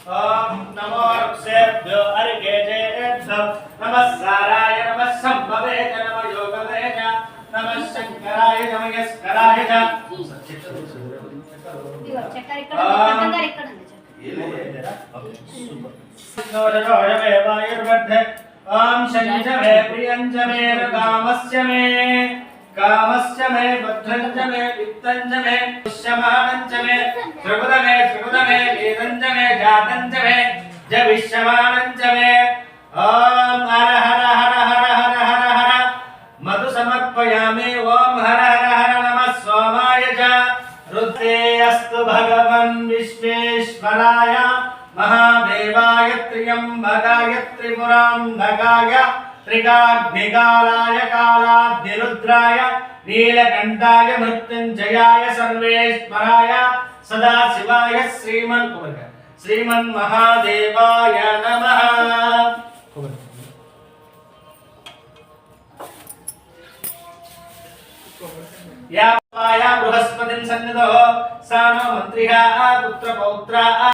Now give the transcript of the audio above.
ओम नमो ऋषेभ्यो अर्घ्येभ्यो नमः साराय नमः संभवे च नमः योगवे च नमः शंकराय नमः यस्कराय च चक्कर ఇక్కడ वायुर्वर्धे ओम शंजमे प्रियंजमे कामस्य मे भद्रञ्च मे वित्तञ्च मे विश्यमानञ्च मे त्रिगुदमे वेदञ्च मे जातञ्च मे जविष्यमानञ्च मे ओम हर हर हर हर हर हर हर मधु समर्पयामि ओम हर हर हर नमः सोमाय च रुद्रे अस्तु भगवन् विश्वेश्वराय महादेवाय त्र्यंबकाय त्रिपुरांधकाय त्रिकाग्निकालाय कालाग्निरुद्राय नीलकंठाय मृत्युंजयाय सर्वेश्वराय सदाशिवाय श्रीमन्महादेवाय नमः। या बृहस्पतिं सन्निधो सा नो मंत्रिः पुत्रपौत्रा